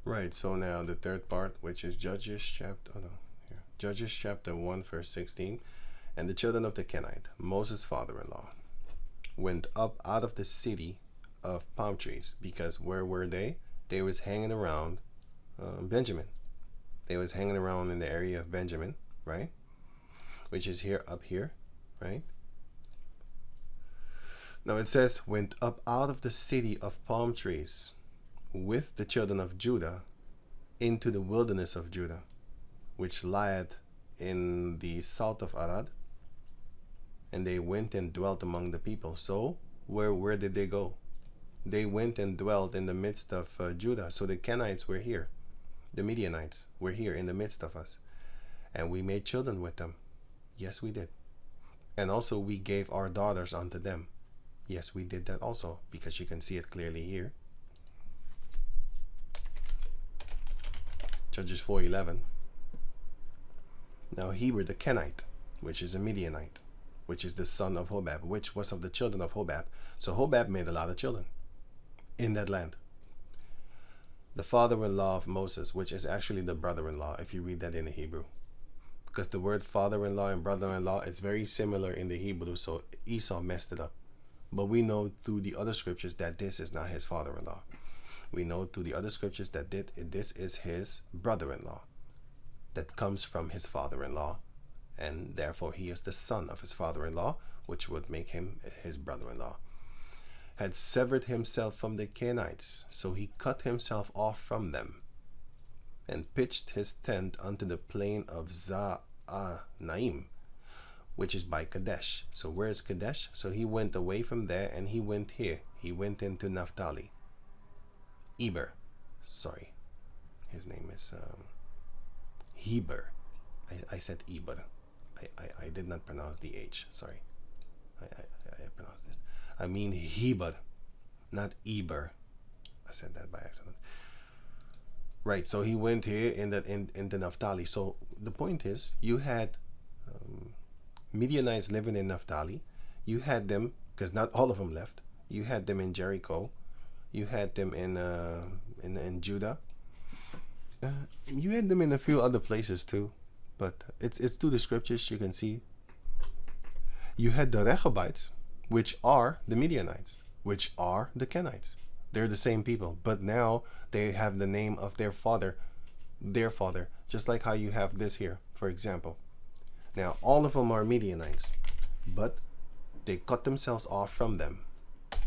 Right, so now the third part, which is Judges chapter, oh no, here. Judges chapter 1, verse 16. And the children of the Kenite, Moses' father-in-law, went up out of the city of palm trees, because where were they? They was hanging around Benjamin. They was hanging around in the area of Benjamin, right? Which is here, up here, right? Now it says, went up out of the city of palm trees with the children of Judah into the wilderness of Judah, which lieth in the south of Arad, and they went and dwelt among the people. So where did they go? They went and dwelt in the midst of Judah. So the Kenites were here, the Midianites were here in the midst of us, and we made children with them. Yes, we did. And also we gave our daughters unto them. Yes, we did that also, because you can see it clearly here. Judges 4:11. Now Heber the Kenite, which is a Midianite, which is the son of Hobab, which was of the children of Hobab. So Hobab made a lot of children in that land. The father-in-law of Moses, which is actually the brother-in-law, if you read that in the Hebrew. Because the word father-in-law and brother-in-law, it's very similar in the Hebrew, so Esau messed it up. But we know through the other scriptures that this is not his father-in-law. We know through the other scriptures that this is his brother-in-law that comes from his father-in-law, and therefore he is the son of his father-in-law, which would make him his brother-in-law. Had severed himself from the Kenites, so he cut himself off from them, and pitched his tent unto the plain of Za'anaim, which is by Kadesh. So where is Kadesh? So he went away from there, and he went here. He went into Naphtali. Eber, sorry, his name is Heber. I said Eber. I did not pronounce the H. Sorry, I pronounced this. I mean Heber, not Eber. I said that by accident. Right. So he went here in the Naphtali. So the point is, you had Midianites living in Naphtali. You had them, because not all of them left. You had them in Jericho. You had them in Judah. You had them in a few other places too, but it's through the scriptures you can see. You had the Rechabites, which are the Midianites, which are the Kenites. They're the same people, but now they have the name of their father, just like how you have this here, for example. Now all of them are Midianites, but they cut themselves off from them,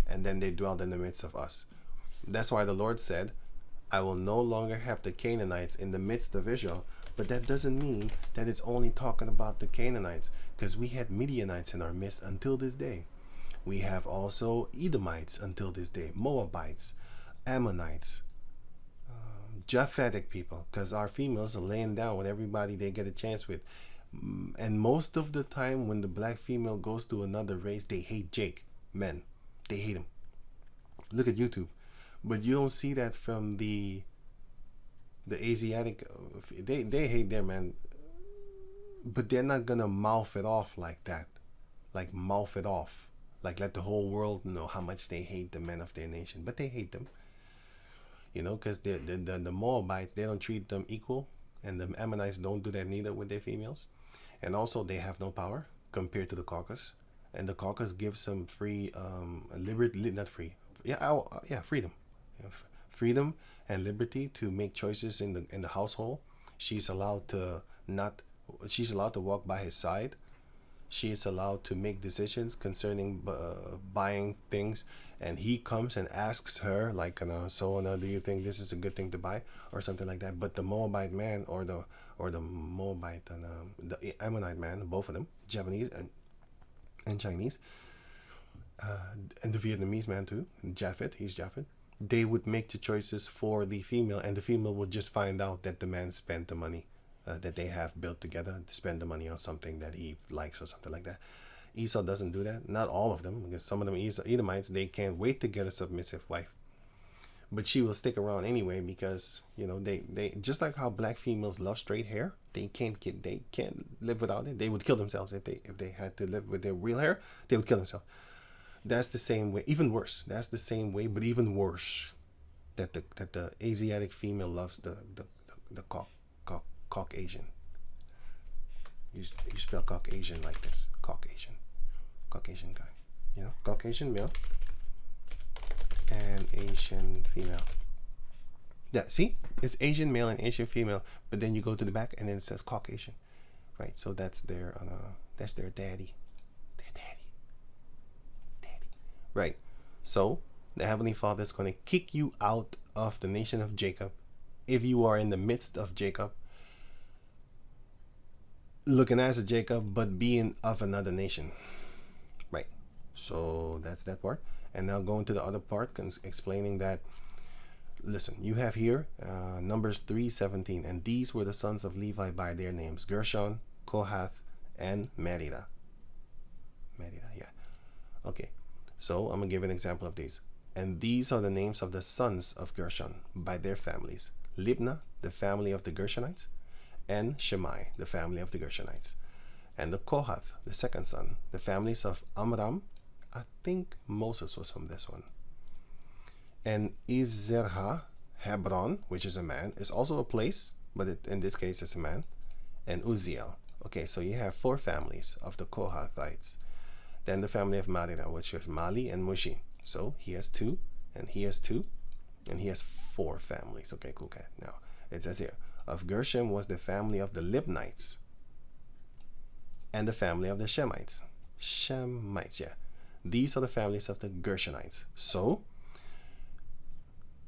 and then they dwelled in the midst of us. That's why the Lord said, I will no longer have the Canaanites in the midst of Israel. But that doesn't mean that it's only talking about the Canaanites, because we had Midianites in our midst until this day. We have also Edomites until this day, Moabites, Ammonites, Japhetic people, because our females are laying down with everybody they get a chance with. And most of the time when the black female goes to another race, they hate Jake, men. They hate him. Look at YouTube. But you don't see that from the Asiatic. They hate their man, but they're not gonna mouth it off like that, like mouth it off, like let the whole world know how much they hate the men of their nation. But they hate them, because the Moabites, they don't treat them equal, and the Ammonites don't do that neither with their females, and also they have no power compared to the Caucasus, and the Caucasus gives them free liberty, not free, freedom. Freedom and liberty to make choices in the household. She's allowed to walk by his side. She is allowed to make decisions concerning buying things, and he comes and asks her, like, do you think this is a good thing to buy, or something like that. But the Moabite man, or the Moabite and the Ammonite man, both of them, Japanese and Chinese, and the Vietnamese man too, he's Japhet. They would make the choices for the female, and the female would just find out that the man spent the money that they have built together to spend the money on something that he likes or something like that. Esau doesn't do that. Not all of them, because some of them Edomites, they can't wait to get a submissive wife. But she will stick around anyway, because they just like how black females love straight hair. They can't live without it. They would kill themselves if they had to live with their real hair. They would kill themselves. That's the same way, even worse. That's the same way, but even worse. that the Asiatic female loves the Caucasian. You spell Caucasian like this. Caucasian guy. You know, Caucasian male and Asian female. Yeah, see? It's Asian male and Asian female, but then you go to the back and then it says Caucasian. Right? So that's their daddy. Their daddy. Right. So the Heavenly Father is going to kick you out of the nation of Jacob if you are in the midst of Jacob, looking as a Jacob, but being of another nation. Right. So that's that part. And now going to the other part, explaining that, listen, you have here Numbers 3:17, and these were the sons of Levi by their names: Gershon, Kohath, and Merida. Merida, yeah. Okay. So I'm going to give an example of these. And these are the names of the sons of Gershon by their families: Libnah, the family of the Gershonites, and Shemai, the family of the Gershonites. And the Kohath, the second son, the families of Amram. I think Moses was from this one. And Izerha, Hebron, which is a man, is also a place, but in this case it's a man. And Uziel. Okay, so you have 4 families of the Kohathites. Then the family of Merida, which is Mali and Mushi. So he has 2, and he has 2, and he has 4 families. Okay, cool cat. Now it says here, of Gershom was the family of the Libnites, and the family of the Shemites. Shemites, yeah. These are the families of the Gershonites. So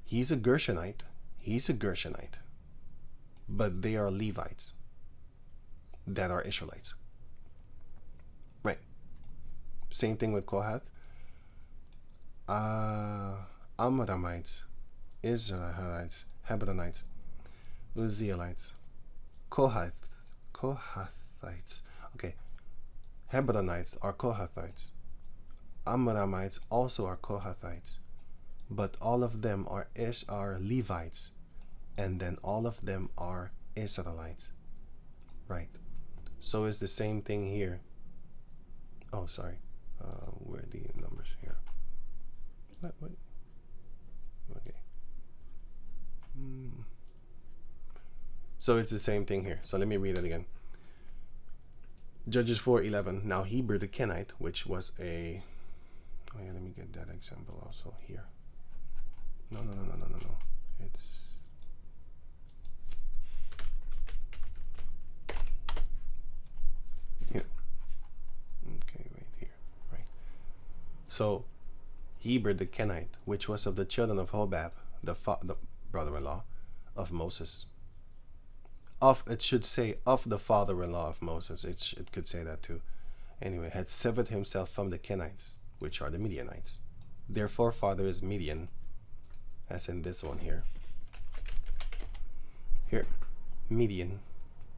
he's a Gershonite. He's a Gershonite. But they are Levites that are Israelites. Right. Same thing with Kohath. Amramites, Israelites, Hebronites, Uzzielites, Kohathites. Okay. Hebronites are Kohathites. Amramites also are Kohathites. But all of them are Levites, and then all of them are Israelites. Right. So it's the same thing here. Oh, sorry. Where are the numbers here? What? Okay. So it's the same thing here. So let me read it again. Judges 4:11. Now Heber the Kenite, which was a... Oh yeah, let me get that example also here. No. It's... here. Okay, right here. Right. So Heber the Kenite, which was of the children of Hobab, the brother-in-law of Moses. It should say of the father-in-law of Moses. It could say that too. Anyway, had severed himself from the Kenites, which are the Midianites. Their forefather is Midian, as in this one here. Here, Midian,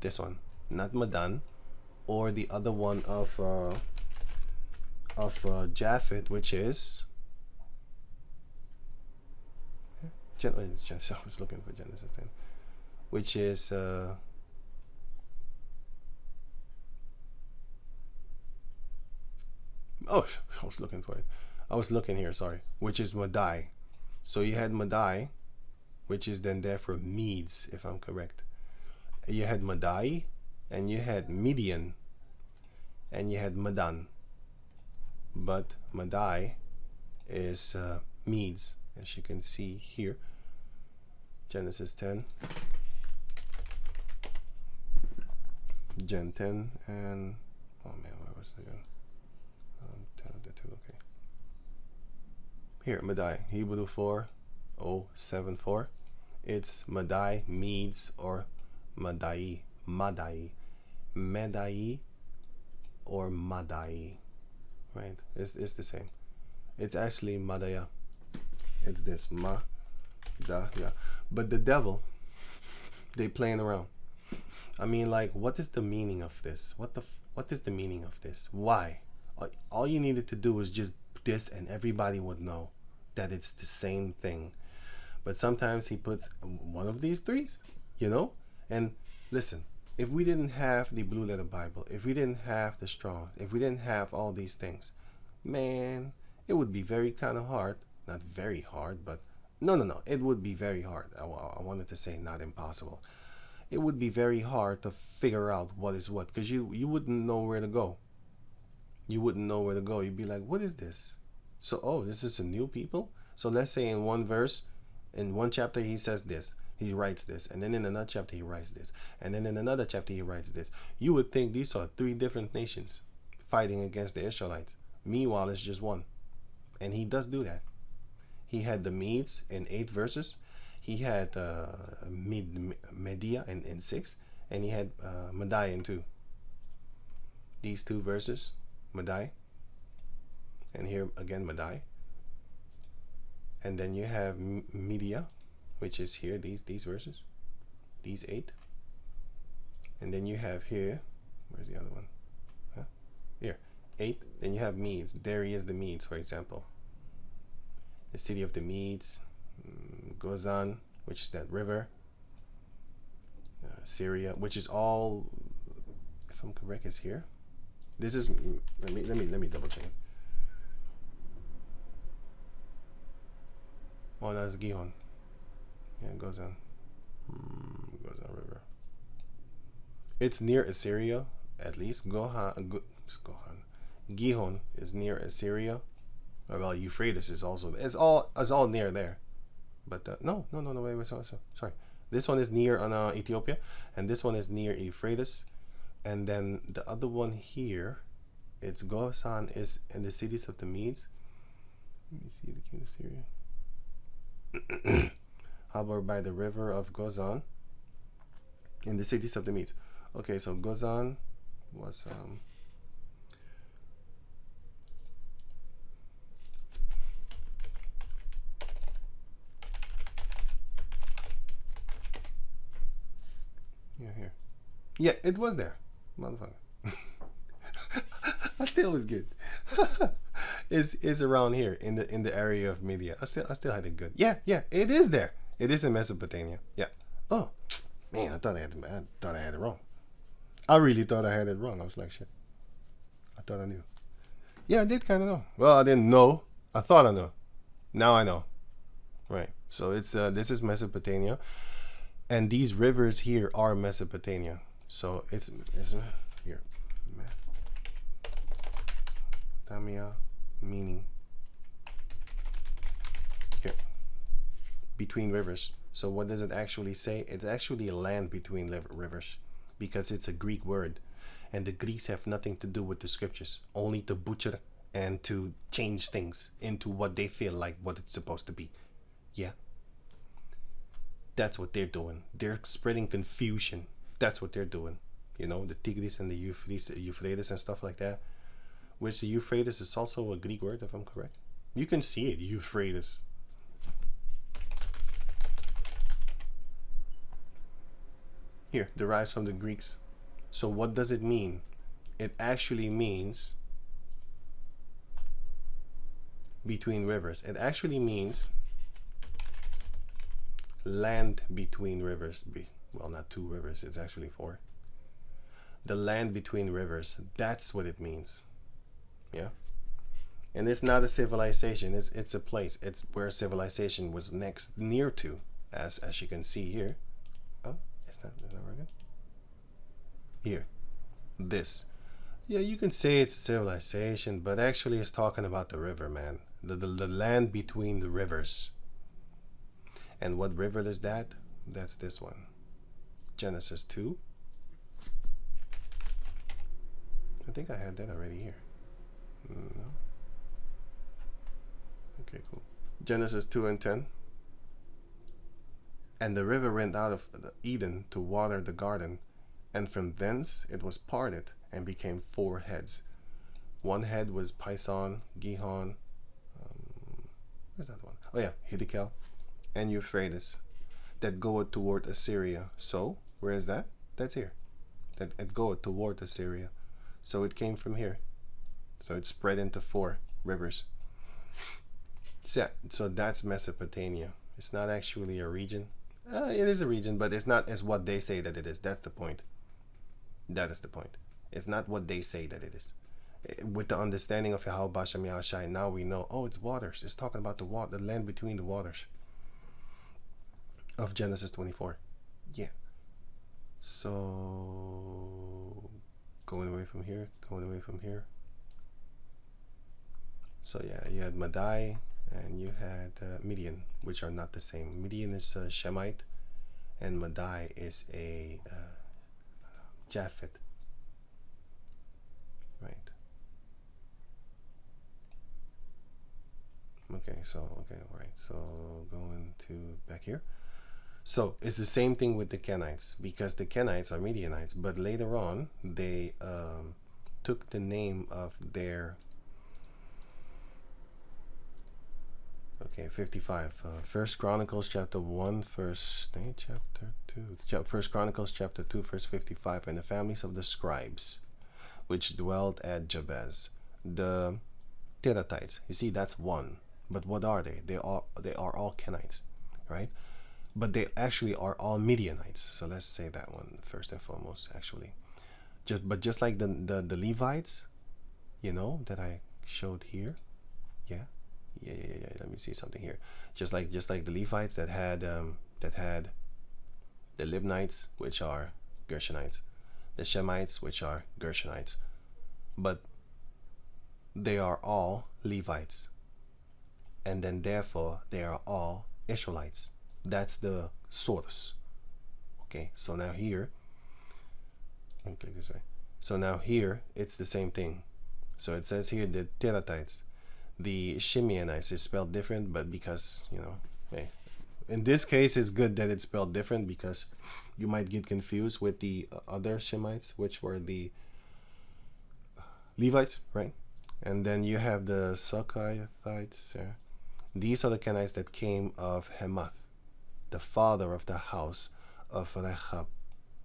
this one, not Madan, or the other one of Japhet, which is... I was looking for Genesis 10, which is oh, I was looking for it. I was looking here, sorry. Which is Madai. So you had Madai, which is then therefore Medes, if I'm correct. You had Madai, and you had Midian, and you had Madan. But Madai is Medes, as you can see here. Genesis 10. Gen 10 and... oh man, where was it again? 10 of the 2, okay. Here, Madai, Hebrew 4:074. It's Madai, Medes, or Madai, Medai, or Madai, right? It's the same. It's actually Madaya. It's this yeah. But the devil, they playing around. I mean, like, what is the meaning of this? What is the meaning of this? Why? All you needed to do was just this, and everybody would know that it's the same thing. But sometimes he puts one of these threes, you know? And listen, if we didn't have the Blue Letter Bible, if we didn't have the Strong, if we didn't have all these things, man, it would be very kind of hard. Not very hard, but No, no, no. It would be very hard. I wanted to say not impossible. It would be very hard to figure out what is what, because you wouldn't know where to go. You wouldn't know where to go. You'd be like, what is this? So, oh, this is a new people? So let's say in one verse, in one chapter, he says this. He writes this. And then in another chapter, he writes this. And then in another chapter, he writes this. You would think these are three different nations fighting against the Israelites. Meanwhile, it's just one. And he does do that. He had the Medes in 8 verses. He had Media in 6. And he had Madai in 2. These 2 verses, Madai. And here again, Madai. And then you have Media, which is here, these verses. These 8. And then you have here, where's the other one? Huh? Here, 8. Then you have Medes. There he is, the Medes, for example. The city of the Medes, Gozan, which is that river, Syria, which is all, if I'm correct, is here. This is, let me double check it. Oh, that's Gihon. Yeah, Gozan. Gozan River. It's near Assyria, at least. Gihon is near Assyria. Well, Euphrates is also, it's all near there. But wait, sorry. This one is near Ethiopia, and this one is near Euphrates, and then the other one here, it's Gozan, is in the cities of the Medes. Let me see the king of Syria. Harbor by the river of Gozan, in the cities of the Medes. Okay, so Gozan was here. Yeah, it was there, motherfucker. I still was good. is around here in the area of Media. I still had it good. Yeah, it is there. It is in Mesopotamia. Yeah. Oh man, I thought I had it wrong. I really thought I had it wrong. I was like, shit. I thought I knew. Yeah, I did kind of know. Well, I didn't know. I thought I knew. Now I know. Right. So it's this is Mesopotamia. And these rivers here are Mesopotamia. So it's here. Mesopotamia, meaning here. Between rivers. So what does it actually say? It's actually a land between rivers, because it's a Greek word. And the Greeks have nothing to do with the scriptures, only to butcher and to change things into what they feel like what it's supposed to be. Yeah. That's what they're doing. They're spreading confusion. That's what they're doing. You know, the Tigris and the Euphrates and stuff like that. Which the Euphrates is also a Greek word, if I'm correct. You can see it, Euphrates. Here, derives from the Greeks. So what does it mean? It actually means between rivers. It actually means land between rivers. Well, not 2 rivers, it's actually 4. The land between rivers, that's what it means. Yeah. And it's not a civilization, it's a place. It's where civilization was near to, as you can see here. Oh, is that working? Here. This. Yeah, you can say it's a civilization, but actually it's talking about the river, man. The land between the rivers. And what river is that? That's this one. Genesis 2. I think I had that already here. No. Okay, cool. Genesis 2 and 10. And the river went out of Eden to water the garden, and from thence it was parted and became 4 heads. One head was Pison, Gihon. Where's that one? Oh yeah, Hiddekel. And Euphrates, that goeth toward Assyria. So, where is that? That's here. That it goeth toward Assyria. So it came from here. So it spread into 4 rivers. So that's Mesopotamia. It's not actually a region. It is a region, but it's not as what they say that it is. That's the point. That is the point. It's not what they say that it is. With the understanding of Yahweh Bashem Yahushai, now we know, oh, it's waters. It's talking about the land between the waters. of Genesis 24. Yeah. So going away from here, going away from here. So yeah, you had Madai and you had Midian, which are not the same. Midian is a Shemite, and Madai is a Japhet. Right. Okay, so okay, all right. So going to back here. So it's the same thing with the Kenites, because the Kenites are Midianites, but later on they took the name of their 55. First Chronicles chapter 1 verse chapter 2. First Chronicles chapter 2 verse 55. And the families of the Scribes, which dwelt at Jabez, the Kenites. You see, that's one. But what are they? They are all Kenites, right? But they actually are all Midianites. So let's say that one first and foremost. Actually, just like the Levites, you know, that I showed here. Yeah. Let me see something here. Just like the Levites that had the Libnites, which are Gershonites, the Shemites, which are Gershonites, but they are all Levites, and then therefore they are all Israelites. That's the source. Okay, so now here, let me click this way. So now here it's the same thing. So it says here the Teratites. The Shimeonites is spelled different, but because, you know, hey, in this case it's good that it's spelled different, because you might get confused with the other Shemites, which were the Levites, right? And then you have the Sukkites. Yeah. These are the Kenites that came of Hamath, the father of the house of Rechab,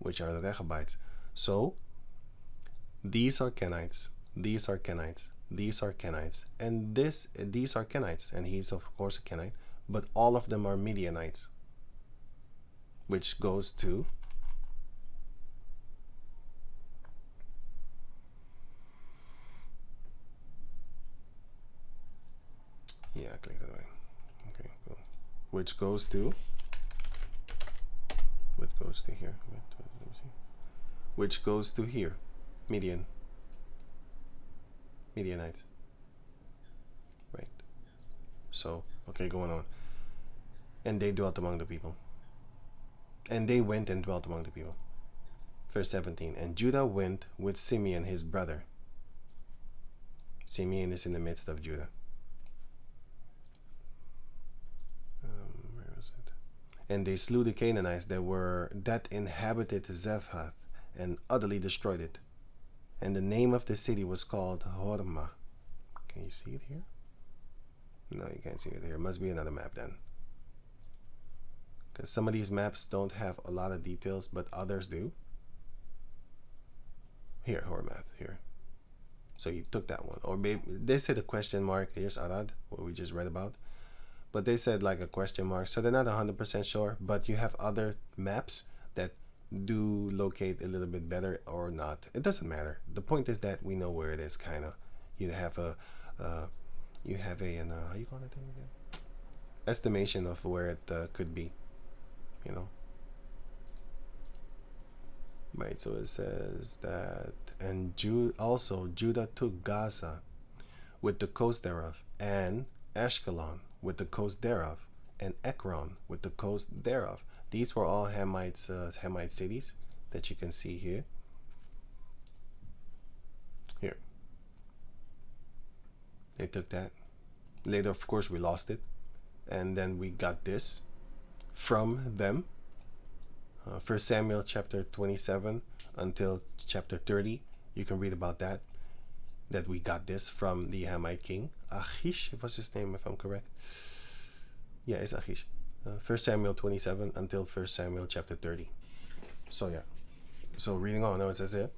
which are the Rechabites. So these are Kenites, these are Kenites, these are Kenites, and these are Kenites, and he's of course a Kenite, but all of them are Midianites, which goes to click that way. Okay, cool. Which goes to here. Let me see. Which goes to here, Midianites. Right. So, okay, going on. And they dwelt among the people. And they went and dwelt among the people. Verse 17. And Judah went with Simeon his brother. Simeon is in the midst of Judah. Where is it? And they slew the Canaanites that inhabited Zephath, and utterly destroyed it. And the name of the city was called Hormah. Can you see it here? No, you can't see it here. It must be another map then. Because some of these maps don't have a lot of details, but others do. Here, Hormah, here. So you took that one. Or maybe they said a question mark. Here's Arad, what we just read about. But they said like a question mark. So they're not 100% sure, but you have other maps that do locate a little bit better or not. It doesn't matter. The point is that we know where it is, kind of. You have a how you call it again? Estimation of where it could be, you know. Right, so it says that, and Judah took Gaza with the coast thereof, and Ashkelon with the coast thereof, and Ekron with the coast thereof. These were all Hamite cities that you can see here. Here. They took that. Later, of course, we lost it. And then we got this from them. 1 Samuel chapter 27 until chapter 30. You can read about that. That we got this from the Hamite king. Achish was his name, if I'm correct. Yeah, it's Achish. 1 Samuel 27 until 1 Samuel chapter 30. So yeah. So reading on, now it says here,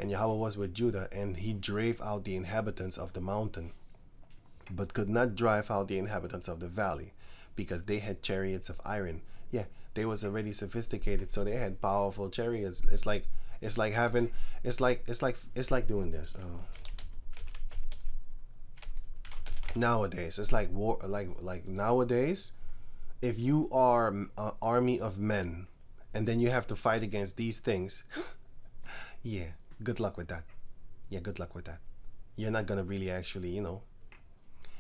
and Yahweh was with Judah, and he drave out the inhabitants of the mountain, but could not drive out the inhabitants of the valley, because they had chariots of iron. Yeah, they was already sophisticated, so they had powerful chariots. It's like doing this. Nowadays, it's like war. Like nowadays, If you are an army of men and then you have to fight against these things, yeah, good luck with that. Yeah, good luck with that. You're not gonna really actually,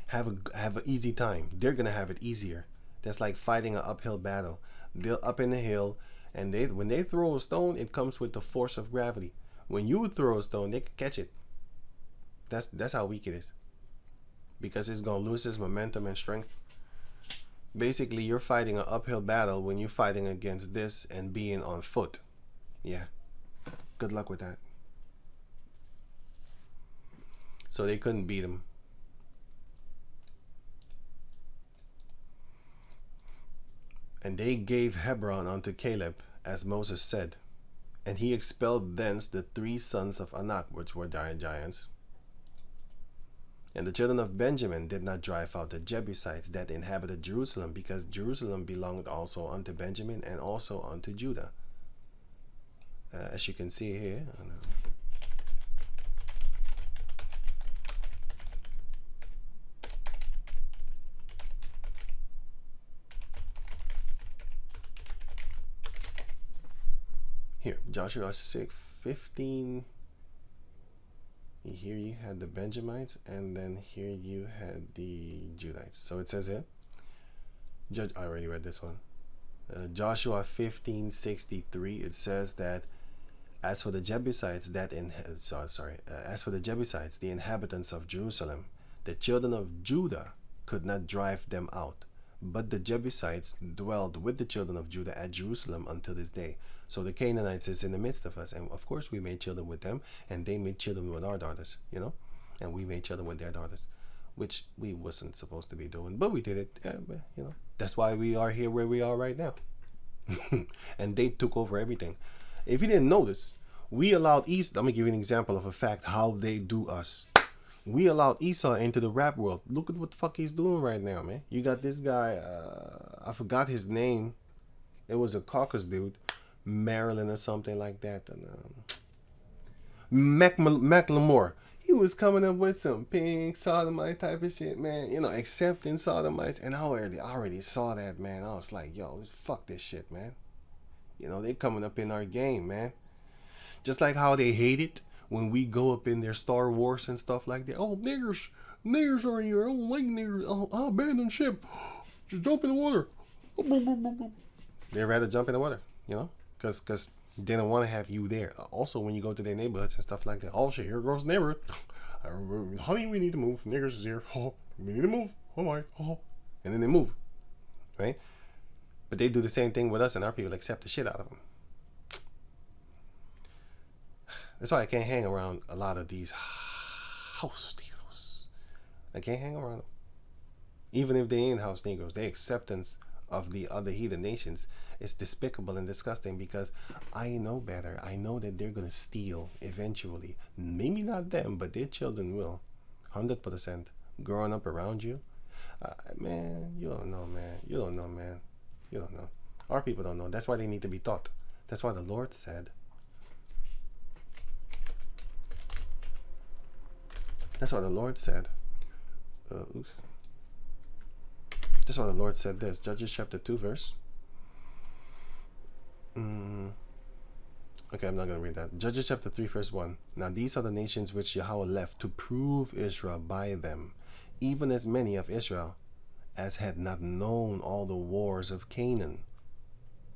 have an easy time. They're gonna have it easier. That's like fighting an uphill battle. They're up in the hill, and when they throw a stone, it comes with the force of gravity. When you throw a stone, they can catch it. That's how weak it is, because it's gonna lose its momentum and strength. Basically, you're fighting an uphill battle when you're fighting against this and being on foot. Yeah, good luck with that. So they couldn't beat him. And they gave Hebron unto Caleb, as Moses said. And he expelled thence the 3 sons of Anak, which were giants. And the children of Benjamin did not drive out the Jebusites that inhabited Jerusalem, because Jerusalem belonged also unto Benjamin and also unto Judah. As you can see here. Here, Joshua 6:15. Here you had the Benjamites, and then here you had the Judites. So it says here, I already read this one. Joshua 15:63. It says that as for the Jebusites, as for the Jebusites, the inhabitants of Jerusalem, the children of Judah could not drive them out, but the Jebusites dwelled with the children of Judah at Jerusalem until this day. So the Canaanites is in the midst of us, and of course we made children with them, and they made children with our daughters, and we made children with their daughters, which we wasn't supposed to be doing, but we did it. That's why we are here where we are right now. And they took over everything. If you didn't notice, we allowed Esau. Let me give you an example of a fact how they do us. We allowed Esau into the rap world. Look at what the fuck he's doing right now, man. You got this guy, I forgot his name. It was a caucus dude. Maryland or something like that. And Macklemore, he was coming up with some pink sodomite type of shit, man. Accepting sodomites. And I already saw that, man. I was like, yo, fuck this shit, man. They coming up in our game, man. Just like how they hate it when we go up in their Star Wars and stuff like that. Oh, niggers are here. I don't like niggers. I'll abandon ship. Just jump in the water. They'd rather jump in the water, because they don't want to have you there. Also, when you go to their neighborhoods and stuff like that. Oh shit, here goes the neighborhood. Honey, we need to move. Niggers is here. Oh, we need to move. Oh my. Oh. And then they move. Right? But they do the same thing with us, and our people accept the shit out of them. That's why I can't hang around a lot of these house Negroes. I can't hang around them. Even if they ain't house Negroes, their acceptance of the other heathen nations is despicable and disgusting, because I know better. I know that they're going to steal eventually. Maybe not them, but their children will. 100%. Growing up around you. Man, you don't know, man. You don't know, man. You don't know. Our people don't know. That's why they need to be taught. That's why the Lord said. That's why the Lord said. That's why the Lord said this. Judges chapter 2 verse. Okay, I'm not going to read that. Judges chapter 3 verse 1. Now these are the nations which Yahweh left to prove Israel by them, even as many of Israel as had not known all the wars of Canaan.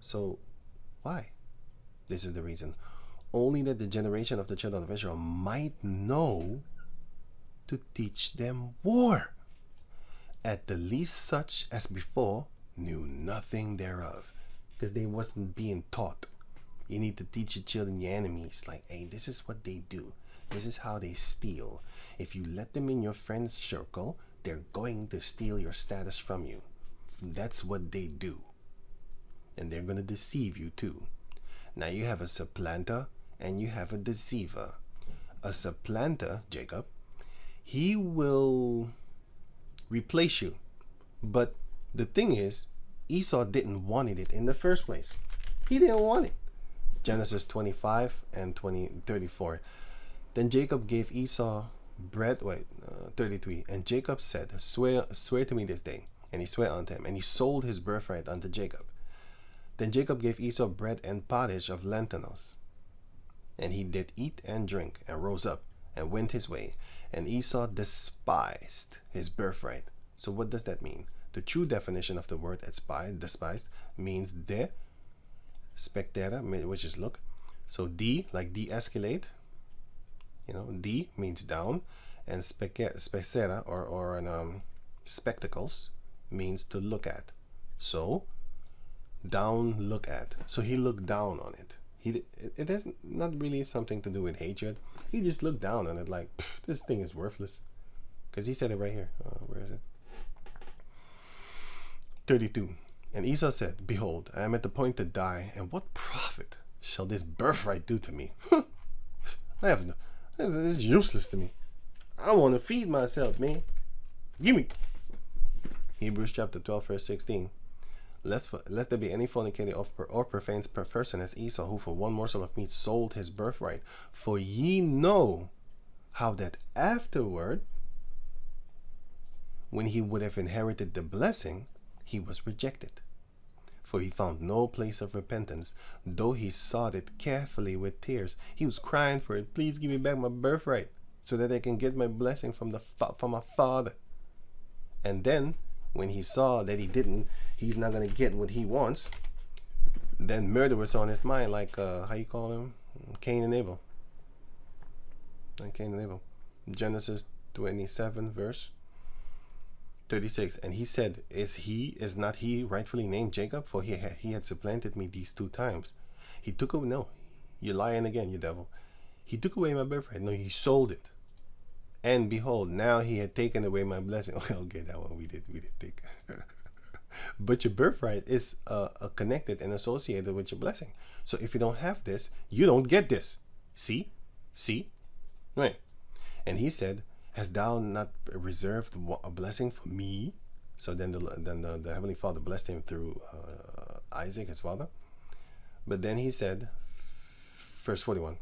So, why? This is the reason. Only that the generation of the children of Israel might know to teach them war. At the least such as before knew nothing thereof. Because they wasn't being taught. You need to teach your children your enemies. Like, hey, this is what they do. This is how they steal. If you let them in your friend's circle, they're going to steal your status from you. That's what they do. And they're going to deceive you too. Now you have a supplanter and you have a deceiver. A supplanter, Jacob, he will replace you. But the thing is, Esau didn't want it in the first place. He didn't want it. Genesis 25 and 34. Then Jacob gave Esau bread. 33. And Jacob said, swear to me this day, And he sware unto him, and he sold his birthright unto Jacob. Then Jacob gave Esau bread and pottage of lentils. And he did eat and drink, and rose up, and went his way. And Esau despised his birthright. So what does that mean? The true definition of the word despised means spectera, which is look. So like de-escalate, de means down, and spectera or spectacles means to look at. So down, look at. So he looked down on it. It has not really something to do with hatred. He just looked down on it like, this thing is worthless. Because he said it right here. Where is it? 32. And Esau said, behold, I am at the point to die, and what profit shall this birthright do to me? It's useless to me. I want to feed myself, man. Give me. Hebrews chapter 12, verse 16. Lest there be any fornicator or profane person as Esau, who for one morsel of meat sold his birthright. For ye know how that afterward, when he would have inherited the blessing, he was rejected. For he found no place of repentance, though he sought it carefully with tears. He was crying for it. Please give me back my birthright, so that I can get my blessing from my father. And then, when he saw that he's not going to get what he wants, then murder was on his mind, like, how you call him? Cain and Abel. Cain and Abel. Genesis 27, verse 36. And he said, is not he rightfully named Jacob? For he had supplanted me these 2 times. He took away, no, you're lying again, you devil. He took away my birthright. No, he sold it. And behold, now he had taken away my blessing. Okay, that one we did take. But your birthright is connected and associated with your blessing. So if you don't have this, you don't get this. See? Right. And he said, hast thou not reserved a blessing for me? So then the Heavenly Father blessed him through Isaac, his father. But then he said, verse 41,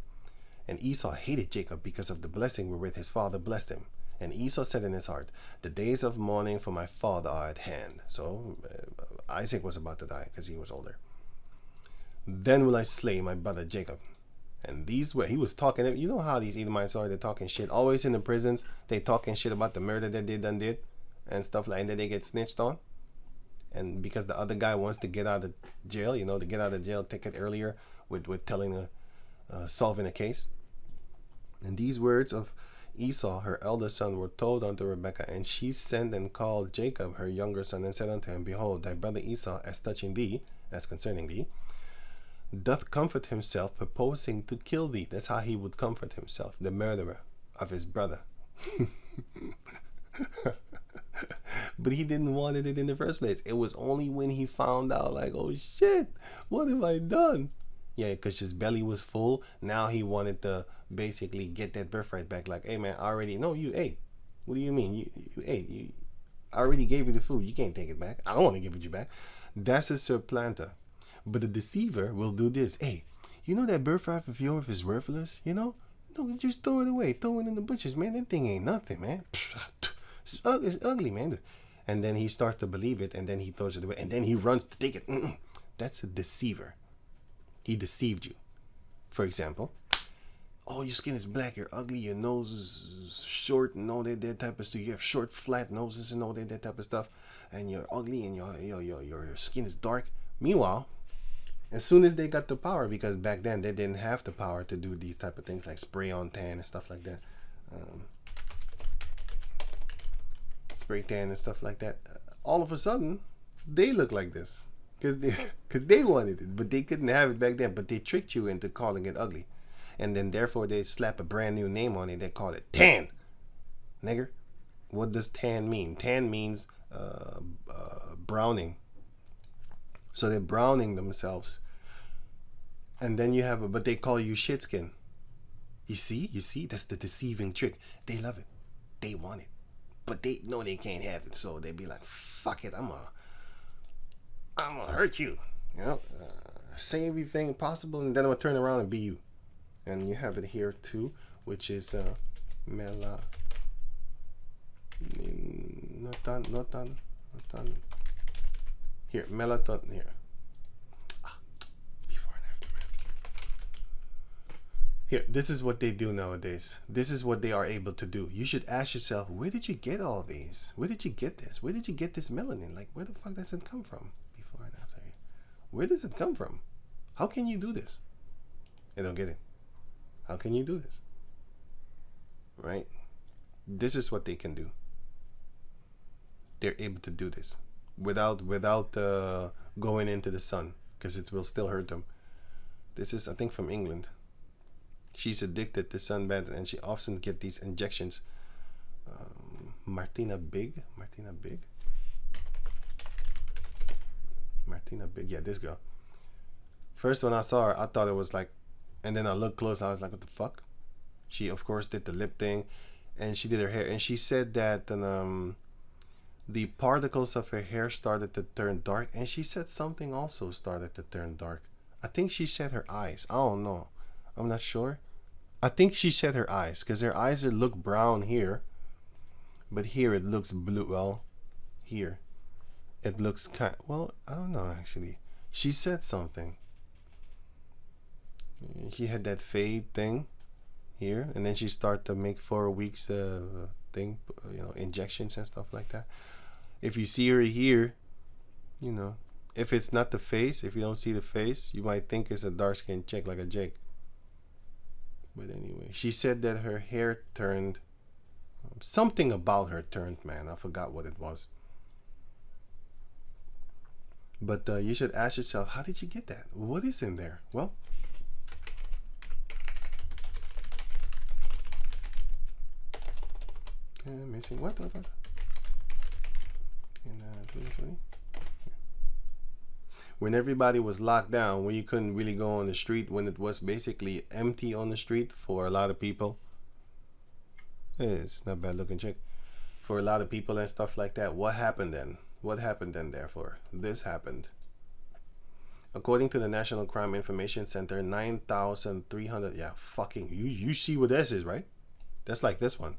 and Esau hated Jacob because of the blessing wherewith his father blessed him. And Esau said in his heart, the days of mourning for my father are at hand. So Isaac was about to die because he was older. Then will I slay my brother Jacob. And these were, he was talking, you know how these Edomites are, they're talking shit. Always in the prisons, they talking shit about the murder that they done did and stuff like that. And then they get snitched on. And because the other guy wants to get out of jail, to get out of jail ticket earlier with telling solving a case. And these words of Esau, her elder son, were told unto Rebekah, and she sent and called Jacob, her younger son, and said unto him, behold, thy brother Esau, as touching thee, as concerning thee, doth comfort himself, purposing to kill thee. That's how he would comfort himself, the murderer of his brother. But he didn't want it in the first place. It was only when he found out, like, oh shit, what have I done? Yeah, because his belly was full. Now he wanted to basically get that birthright back. Like, hey man, I already know you ate. What do you mean? You ate. I already gave you the food. You can't take it back. I don't want to give it you back. That's a supplanter. But the deceiver will do this. Hey, you know that birthright of yours is worthless? No, just throw it away. Throw it in the bushes, man. That thing ain't nothing, man. It's ugly, man. And then he starts to believe it, and then he throws it away, and then he runs to take it. That's a deceiver. He deceived you. For example, oh, your skin is black, you're ugly, your nose is short, and all that type of stuff. You have short, flat noses and all that type of stuff, and you're ugly, and your skin is dark. Meanwhile, as soon as they got the power, because back then they didn't have the power to do these type of things like spray on tan and stuff like that, spray tan and stuff like that. All of a sudden, they look like this. Because they wanted it, but they couldn't have it back then. But they tricked you into calling it ugly. And then therefore they slap a brand new name on it. They call it tan. Nigger. What does tan mean? Tan means browning. So they're browning themselves. And then you have but they call you shit skin. You see? That's the deceiving trick. They love it. They want it. But they know they can't have it. So they be like, fuck it, I'm gonna hurt you, say everything possible, and then I'm gonna turn around and be you. And you have it here too, which is Melanin. Here, melatonin here. Before and after, man. Here, this is what they do nowadays. This is what they are able to do. You should ask yourself, where did you get all these? Where did you get this? Where did you get this melanin? Like, where the fuck does it come from? Before and after. Where does it come from? How can you do this? I don't get it. How can you do this? Right? This is what they can do. They're able to do this without going into the sun, because it will still hurt them. This is, I think, from England. She's addicted to sunbath, and she often get these injections. Martina Big. Yeah, this girl. First when I saw her, I thought it was like, and then I looked close. I was like, what the fuck? She, of course, did the lip thing, and she did her hair, and she said that the particles of her hair started to turn dark, and she said something also started to turn dark. I think she said her eyes. I don't know. I'm not sure. I think she said her eyes, because her eyes look brown here, but here it looks blue. Well, here it looks kind. Well, I don't know actually. She said something. She had that fade thing here, and then she started to make 4 weeks thing, injections and stuff like that. If you see her here, if it's not the face, if you don't see the face, you might think it's a dark-skinned chick like a Jake. But anyway, she said that her hair turned, something about her turned, man. I forgot what it was. But you should ask yourself, how did you get that? What is in there? Well, missing what? In 2020? When everybody was locked down, when you couldn't really go on the street, when it was basically empty on the street for a lot of people. It's not bad looking chick. For a lot of people and stuff like that. What happened then? What happened then, therefore? This happened. According to the National Crime Information Center, 9,300. Yeah, fucking. You see what this is, right? That's like this one.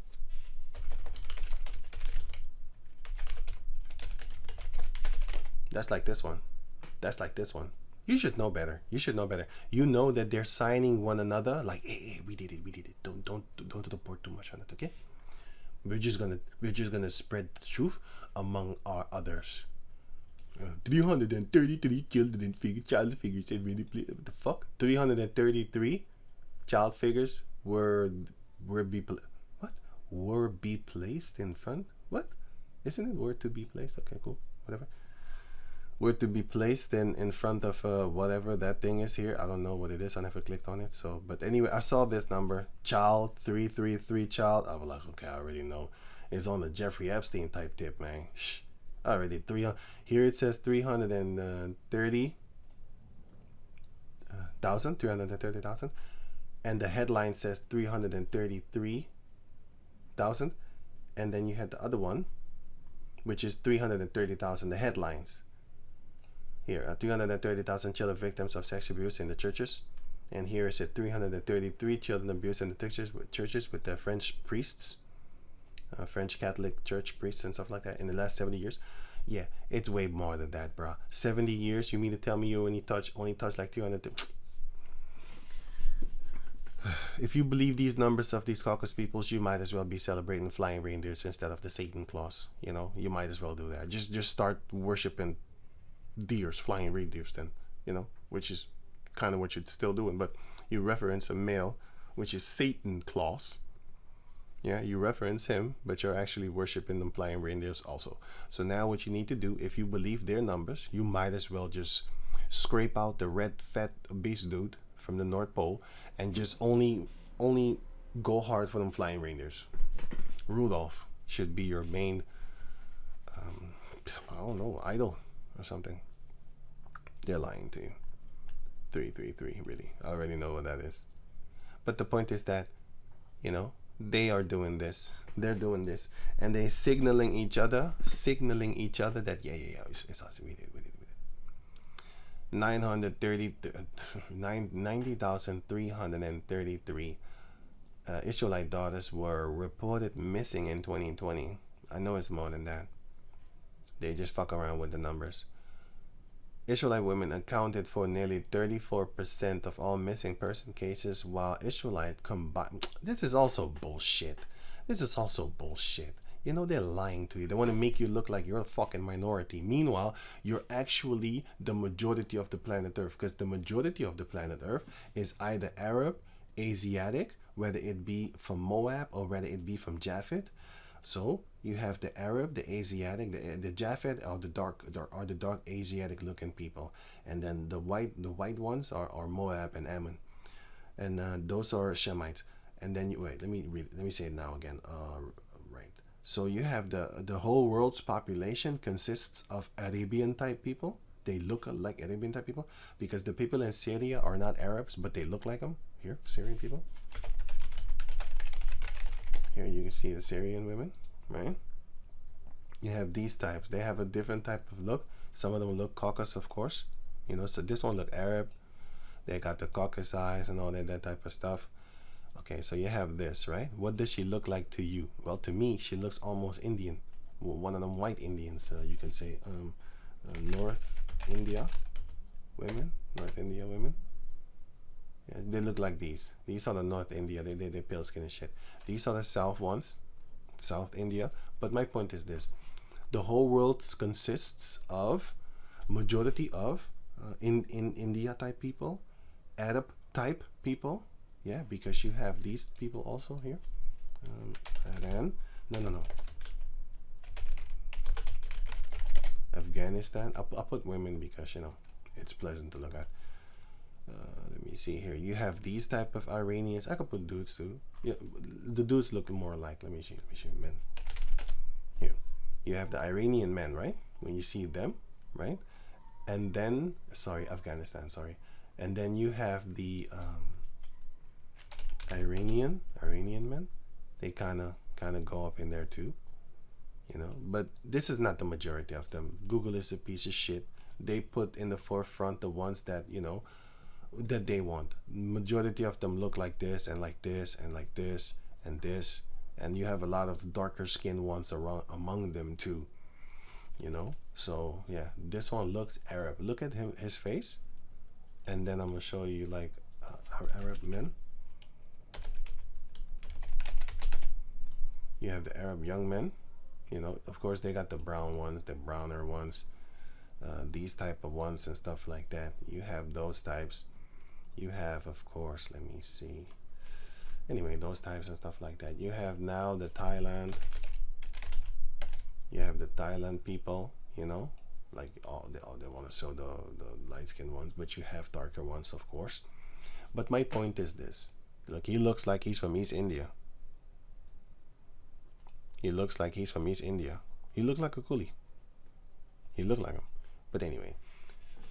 That's like this one. That's like this one. You should know better. You should know better. You know that they're signing one another like, hey, we did it. Don't report too much on it, okay? We're just gonna spread the truth among our others. 333 children child figures. What the fuck? 333 child figures were be placed in front. What? Isn't it were to be placed? Okay, cool. Whatever. Were to be placed in front of whatever that thing is here. I don't know what it is. I never clicked on it. So, but anyway, I saw this number, child 333 child. I was like, okay, I already know. It's on the Jeffrey Epstein type tip, man. Shh. I already 300. Here it says 330,000, and the headline says 333,000, and then you had the other one, which is 330,000. The headlines. Here, 330,000 children victims of sex abuse in the churches. And here is it 333 children abused in the churches with the French priests, French Catholic Church priests and stuff like that in the last 70 years. Yeah, it's way more than that, bro. 70 years? You mean to tell me you only touch like 300? If you believe these numbers of these caucus peoples, you might as well be celebrating flying reindeers instead of the Satan Claus. You might as well do that. Just start worshiping flying reindeers then, which is kind of what you're still doing, but you reference a male, which is Satan Claus. Yeah, you reference him, but you're actually worshiping them flying reindeers also. So now what you need to do, if you believe their numbers, you might as well just scrape out the red fat obese dude from the North Pole and just only go hard for them flying reindeers. Rudolph should be your main I don't know, idol or something. They're lying to you. 333, really. I already know what that is. But the point is that, they are doing this. They're doing this. And they're signaling each other that, it's us. We did. 90,333 Israelite daughters were reported missing in 2020. I know it's more than that. They just fuck around with the numbers. Israelite women accounted for nearly 34% of all missing person cases, while Israelite combined. This is also bullshit. This is also bullshit. You know, they're lying to you. They want to make you look like you're a fucking minority. Meanwhile, you're actually the majority of the planet Earth, because the majority of the planet Earth is either Arab, Asiatic, whether it be from Moab or whether it be from Japhet. So you have the Arab, the Asiatic, the Japhet are the dark Asiatic looking people, and then the white ones are Moab and Ammon, and those are Shemites. And then wait, let me say it now again. Right. So you have the whole world's population consists of Arabian type people. They look like Arabian type people because the people in Syria are not Arabs, but they look like them. Here, Syrian people. Here you can see the Syrian women, right? You have these types. They have a different type of look. Some of them look Caucasus, of course. You know, so this one look Arab. They got the Caucasus eyes and all that type of stuff. Okay, so you have this, right? What does she look like to you? Well, to me, she looks almost Indian. Well, one of them white Indians, you can say. North India women. North India women. Yeah, they look like these. These are the North India. They pale skin and shit. These are the South ones. South India. But my point is this. The whole world consists of majority of in India type people, Arab type people. Yeah, because you have these people also here. Iran. No. Afghanistan. I'll put women because, you know, it's pleasant to look at. Let me see here. You have these type of Iranians. I could put dudes too. Yeah, the dudes look more like. Let me see men. Here, you have the Iranian men, right? When you see them, right? And then, sorry, Afghanistan. Sorry, and then you have the Iranian men. They kind of go up in there too, you know. But this is not the majority of them. Google is a piece of shit. They put in the forefront the ones that, you know, that they want. Majority of them look like this and like this and like this and this, and you have a lot of darker skinned ones around among them too, you know. So yeah, this one looks Arab. Look at his face, and then I'm gonna show you like Arab men. You have the Arab young men, you know. Of course they got the brown ones, the browner ones, these type of ones and stuff like that. You have those types. You have, of course, let me see. Anyway, those types and stuff like that. You have now the Thailand. You have the Thailand people, you know, like they want to show the light-skinned ones, but you have darker ones, of course. But my point is this. Look, he looks like he's from East India. He looks like he's from East India. He looked like a coolie. He looked like him. But anyway,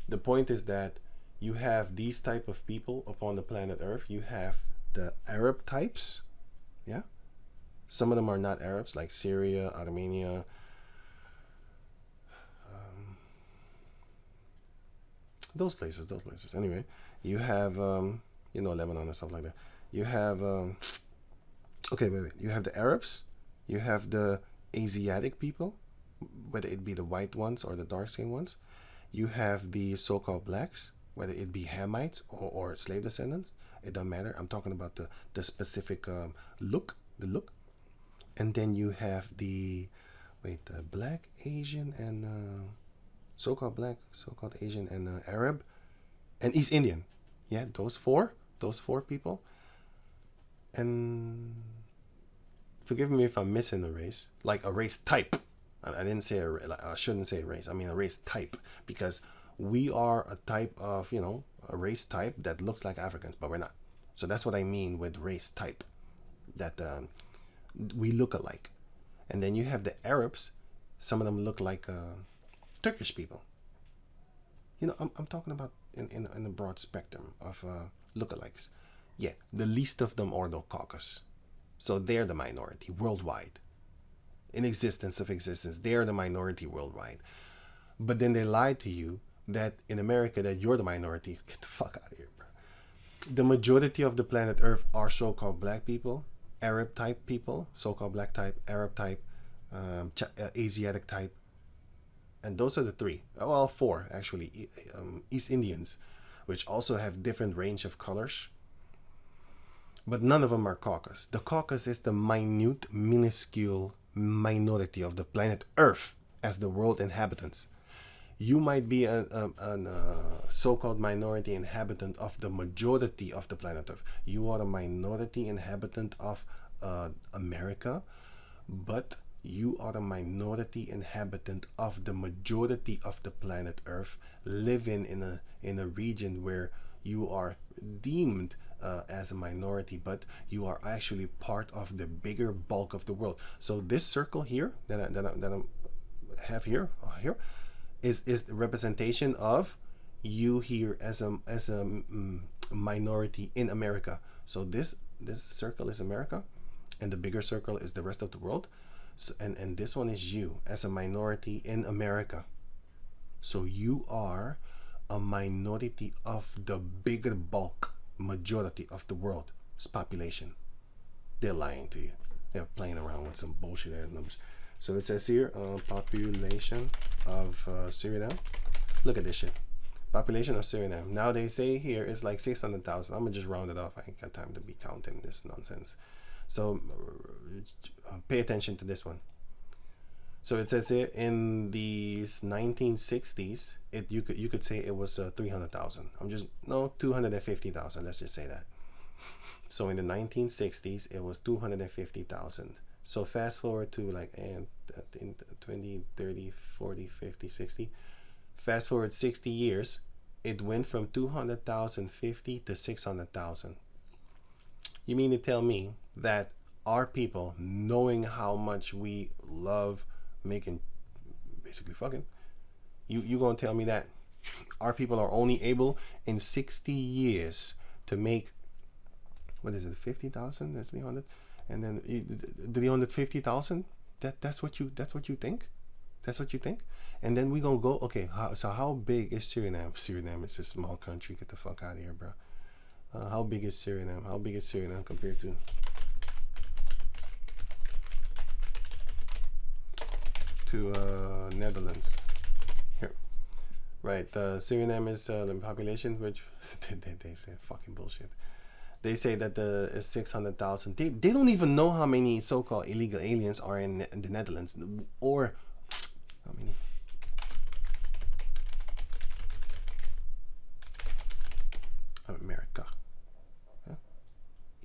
the point is that you have these type of people upon the planet Earth. You have the Arab types. Yeah. Some of them are not Arabs, like Syria, Armenia. Those places. Anyway, you have, you know, Lebanon and stuff like that. You have, okay, wait. You have the Arabs. You have the Asiatic people, whether it be the white ones or the dark-skinned ones. You have the so-called blacks, whether it be Hamites or slave descendants. It doesn't matter. I'm talking about the specific look. And then you have the black, Asian, and so-called black, so-called Asian, and Arab, and East Indian. Yeah, those four people. And forgive me if I'm missing a race, like a race type. I didn't say I shouldn't say race. I mean a race type, because we are a type of, you know, a race type that looks like Africans, but we're not. So that's what I mean with race type, that we look alike. And then you have the Arabs. Some of them look like Turkish people. You know, I'm talking about in a broad spectrum of lookalikes. Yeah, the least of them are the Caucasus. So they're the minority worldwide. In existence, they're the minority worldwide. But then they lied to you that in America that you're the minority. Get the fuck out of here, bro. The majority of the planet Earth are so-called black people, Arab type people, so-called black type, Arab type, Asiatic type. And those are the three. Well, four actually. East Indians, which also have different range of colors. But none of them are Caucasus. The Caucasus is the minute, minuscule minority of the planet Earth as the world inhabitants. You might be a so-called minority inhabitant of the majority of the planet Earth. You are a minority inhabitant of America, but you are a minority inhabitant of the majority of the planet Earth, living in a region where you are deemed as a minority, but you are actually part of the bigger bulk of the world. So this circle here that I have here is the representation of you here as a minority in America. So this circle is America, and the bigger circle is the rest of the world. So, and this one is you as a minority in America. So you are a minority of the bigger bulk majority of the world's population. They're lying to you. They're playing around with some bullshit ass numbers. So it says here, population of Suriname. Look at this shit. Population of Suriname. Now they say here it's like 600,000. I'm gonna just round it off. I ain't got time to be counting this nonsense. So pay attention to this one. So it says here in the 1960s, you could say it was 300,000. 250,000. Let's just say that. So in the 1960s, it was 250,000. So fast forward to like in 20, 30, 40, 50, 60. Fast forward 60 years, it went from 200,050 to 600,000. You mean to tell me that our people, knowing how much we love making, basically fucking, you gonna tell me that our people are only able in 60 years to make, what is it, 50,000? That's 300, and then the 350,000. That's what you think. That's what you think. And then we gonna go, okay, so how big is Suriname? Suriname is a small country. Get the fuck out of here, bro. How big is Suriname? How big is Suriname compared to Netherlands? Here, right? Suriname is the population, which they say fucking bullshit. They say that is 600,000. They don't even know how many so-called illegal aliens are in the Netherlands, or how many. America. Huh?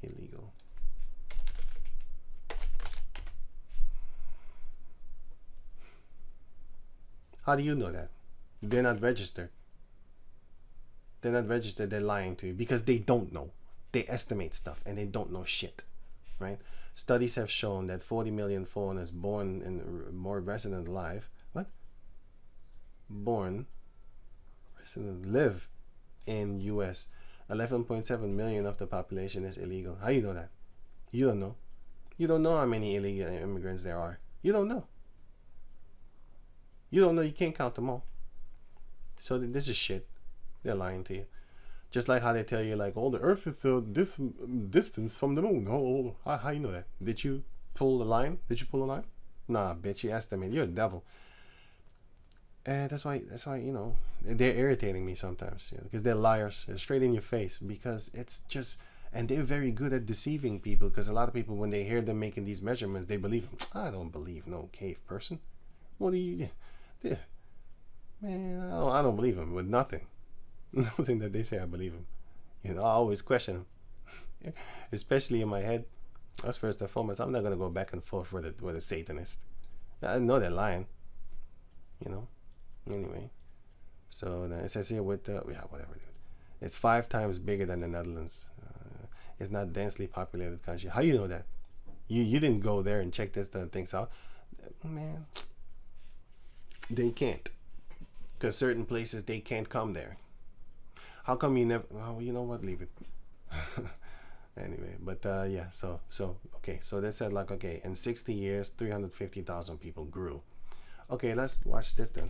Illegal. How do you know that? They're not registered. They're not registered. They're lying to you because they don't know. They estimate stuff and they don't know shit, right? Studies have shown that 40 million foreigners born and more resident alive. What? Born, resident, live in U.S. 11.7 million of the population is illegal. How you know that? You don't know. You don't know how many illegal immigrants there are. You don't know. You don't know. You can't count them all. So this is shit. They're lying to you. Just like how they tell you, like, oh, the Earth is this distance from the moon. Oh, how you know that? Did you pull the line? Did you pull the line? Nah, bitch, you estimate. You're a devil. And that's why you know, they're irritating me sometimes, you know, because they're liars. They're straight in your face, because it's just, and they're very good at deceiving people, because a lot of people, when they hear them making these measurements, they believe them. I don't believe no cave person. What do you, yeah, man, I don't believe them with nothing. Nothing that they say, I believe them. You know, I always question them, especially in my head. That's first and foremost. I'm not going to go back and forth with a Satanist. I know they're lying, you know. Anyway, so it says here with yeah, whatever, dude. It's 5 times bigger than the Netherlands. It's not densely populated country. How you know that? You didn't go there and check this things out, man. They can't, because certain places they can't come there. How come you never? Oh, you know what? Leave it. Anyway, but yeah. So okay. So they said, like, okay, in 60 years, 350,000 people grew. Okay, let's watch this then.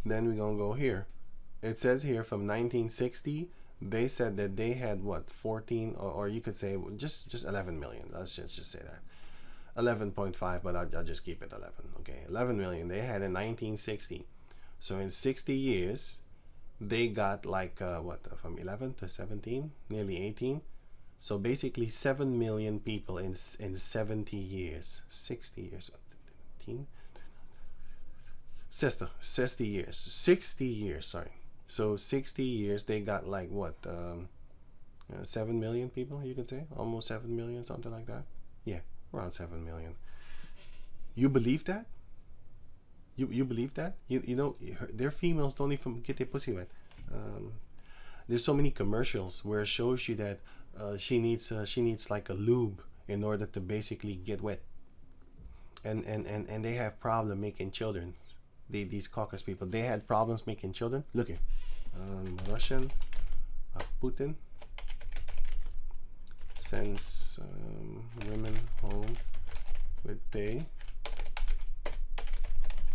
Then we're gonna go here. It says here from 1960, they said that they had what, 14, or you could say just 11 million. Let's just say that. 11.5, but I'll just keep it 11. Okay, 11 million they had in 1960. So in 60 years, they got like from 11 to 17, nearly 18. So basically 7 million people in 70 years, 60 years, 17, 60 years, 60 years. Sorry. So 60 years they got like 7 million people, you could say, almost 7 million, something like that. Yeah, around 7 million. You believe that? You believe that? You know, their females don't even get their pussy wet. There's so many commercials where it shows you that she needs like a lube in order to basically get wet. And they have problem making children. These Caucasus people, they had problems making children. Look here, Russian Putin sends women home with pay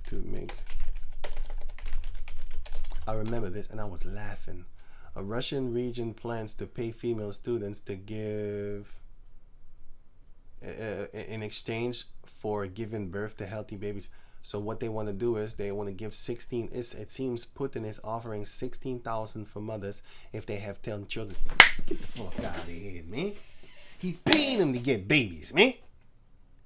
to make. I remember this and I was laughing. A Russian region plans to pay female students to give in exchange for giving birth to healthy babies. So what they want to do is they want to give 16. It seems Putin is offering 16,000 for mothers if they have 10 children. Get the fuck out of here, man. He's paying them to get babies, man.